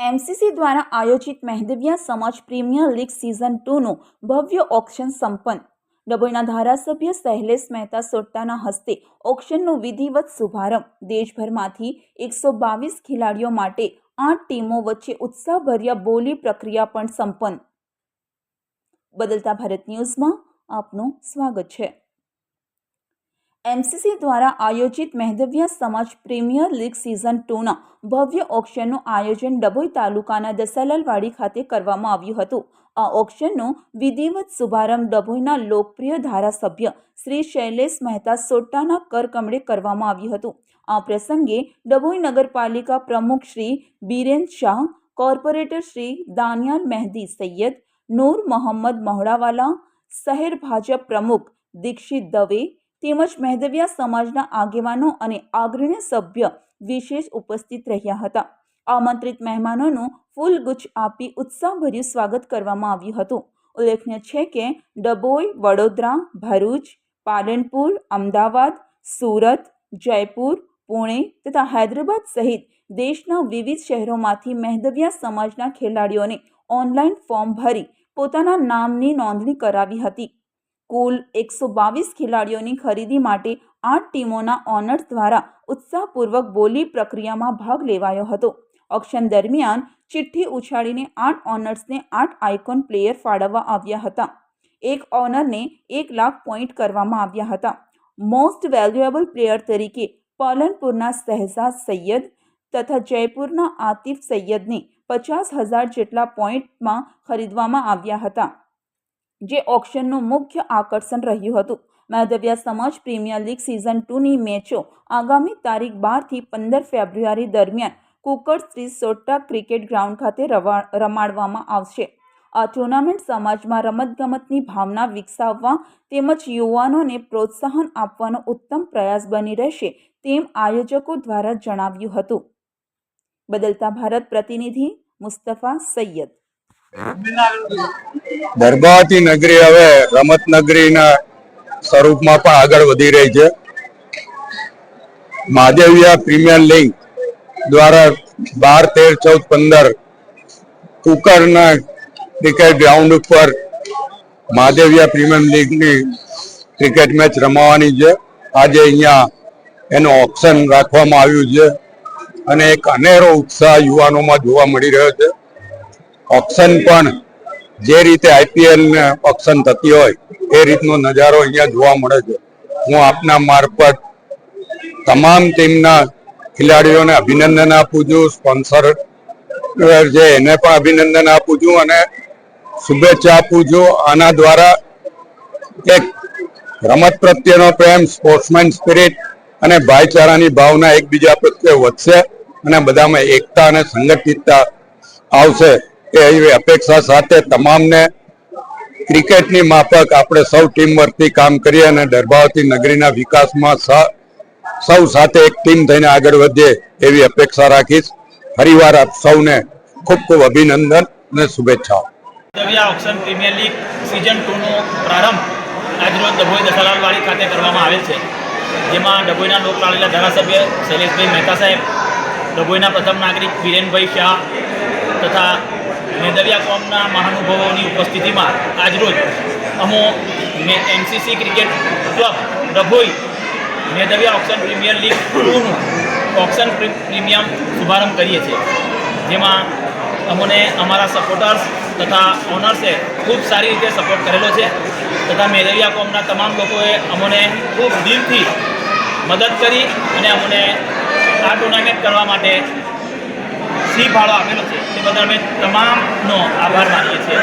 MCC द्वारा आयोजित मेहदविया समाज प्रीमियर लीग सीजन 2 નું ભવ્ય ઓક્શન સંપન્ન। ડભોઈના ધારાસભ્ય શૈલેષ મહેતા સોટ્ટાના હસ્તે ઓક્શનનો વિધિવત શુભારંભ। દેશભરમાંથી 122 ખેલાડીઓ માટે 8 ટીમો વચ્ચે ઉત્સાહભર્યા બોલી પ્રક્રિયા પણ સંપન્ન। બદલતા ભારત ન્યૂઝમાં આપનું સ્વાગત છે। एमसीसी द्वारा आयोजित मेहदविया समाज प्रीमियर लीग सीजन 2 ना भव्य ऑक्शनનું आयोजन डभोई तालुकाना दसालालवाड़ी खाते करवामां આવ્યું હતું। आ ऑक्शनનો विधिवत शुभारंभ डभोईना लोकप्रिय धारासभ्य श्री शैलेष मेहता सोट्टाना करकमळे करवामां આવ્યું હતું। आ प्रसंगे डभोई नगरपालिका प्रमुख श्री बीरेन शाह, कॉर्पोरेटर श्री दानियाल मेहदी सैयद, नूर मोहम्मद मोहड़ावाला, शहर भाजप प्रमुख दीक्षित दवे તેમજ મેહદવિયા સમાજના આગેવાનો અને અગ્રણી સભ્ય વિશેષ ઉપસ્થિત રહ્યા હતા। આમંત્રિત મહેમાનોનું ફૂલગુચ્છ આપી ઉત્સાહભર્યું સ્વાગત કરવામાં આવ્યું હતું। ઉલ્લેખનીય છે કે ડભોઈ, વડોદરા, ભરૂચ, પાલનપુર, અમદાવાદ, સુરત, જયપુર, પુણે તથા હૈદરાબાદ સહિત દેશના વિવિધ શહેરોમાંથી મેહદવિયા સમાજના ખેલાડીઓને ઓનલાઈન ફોર્મ ભરી પોતાના નામની નોંધણી કરાવી હતી। कुल 122 खिलाड़ियों खरीदी माटे 8 टीमों ऑनर्स द्वारा उत्साहपूर्वक बोली प्रक्रिया में भाग लेवायो हतो। ऑक्शन दरमियान चिट्ठी उछाड़ीने 8 ऑनर्स ने 8 आइकॉन प्लेयर फाळववा आव्या हता। एक ऑनर ने 1 लाख पॉइंट करवामां आव्या हता। मोस्ट वेल्युएबल प्लेयर तरीके पालनपुरना शहजाद सैयद तथा जयपुरना आतिफ सैयद ने 50,000 जेटला पॉइंट में खरीदवामां आव्या हता, जे ऑक्शनનું મુખ્ય આકર્ષણ રહ્યું હતું। મેહદવિયા સમાજ પ્રીમિયર લીગ સિઝન 2ની મેચો આગામી તારીખ 12 થી 15 ફેબ્રુઆરી દરમિયાન કુકર શ્રી સોટ્ટા ક્રિકેટ ગ્રાઉન્ડ ખાતે રમાડવામાં આવશે। આ ટુર્નામેન્ટ સમાજમાં રમતગમતની ભાવના વિકસાવવા તેમજ યુવાનોને પ્રોત્સાહન આપવાનો ઉત્તમ પ્રયાસ બની રહેશે તેમ આયોજકો દ્વારા જણાવ્યું હતું। બદલતા ભારત પ્રતિનિધિ મુસ્તફા સૈયદ। દરબાવતી નગરી હવે રમત નગરીના સ્વરૂપમાં પણ આગળ વધી રહી છે। મેહદવિયા પ્રીમિયર લીગ દ્વારા 12, 13, 14, 15 કુકરના ક્રિકેટ ગ્રાઉન્ડ ઉપર મેહદવિયા પ્રીમિયર લીગની ક્રિકેટ મેચ રમાવાની છે। આજે અહીંયા એનું ઓક્શન રાખવામાં આવ્યું છે અને એક અનેરો ઉત્સાહ યુવાનોમાં જોવા મળી રહ્યો છે। ऑक्शन पण जे रीते आईपीएल ने ऑक्शन थती होय ए रीतनो नजारो अहींया जोवा मळे छे। हूँ आपना मार्फत तमाम टीमना खिलाड़ीओने अभिनंदन आपू छुं, स्पोन्सर जे एने पण अभिनंदन आपू छुं अने शुभेच्छा आपू छुं। आना द्वारा एक रमत प्रत्येनो प्रेम, स्पोर्ट्समेन स्पिरिट अने भाईचारानी भावना एकबीजा प्रत्ये वधशे अने बधामां एकता अने संगठितता आवशे एवी अपेक्षा साथे तमामने क्रिकेटनी माफक आपणे सौ टीम वर्कथी काम करीए अने दरबावती नगरीना विकासमां सौ साथे एक टीम थईने आगळ वधीए एवी अपेक्षा राखीश। फरीवार आप सौने खूब खूब अभिनंदन अने शुभेच्छाओ। મેહદવિયા ઓક્શન પ્રીમિયર લીગ સિઝન 2 નો પ્રારંભ આજરોજ ડભોઈ દસાલાલવાડી ખાતે કરવામાં આવેલ છે, જેમાં ડભોઈના લોકલાડીલા ધારાસભ્ય શૈલેષભાઈ મહેતા સાહેબ, ડભોઈના પ્રથમ નાગરિક બીરેનભાઈ શાહ તથા મેહદવિયા કોમના મહાનુભાવોની ઉપસ્થિતિમાં આજરોજ અમો MCC cricket club Dabhoi Mehdavia auction premier league 2નું ઓક્શન પ્રીમિયમ શુભારંભ કરીએ છીએ, જેમાં અમોને અમારા સપોર્ટર્સ તથા ઓનર્સે ખૂબ સારી રીતે સપોર્ટ કરેલો છે તથા મેહદવિયા કોમના તમામ લોકોએ અમોને ખૂબ દિલથી મદદ કરી અને અમોને આ ટુર્નામેન્ટ કરવા માટે સી ફાળો આપેલો છે તે બદલ અમે તમામનો આભાર માનીએ છીએ।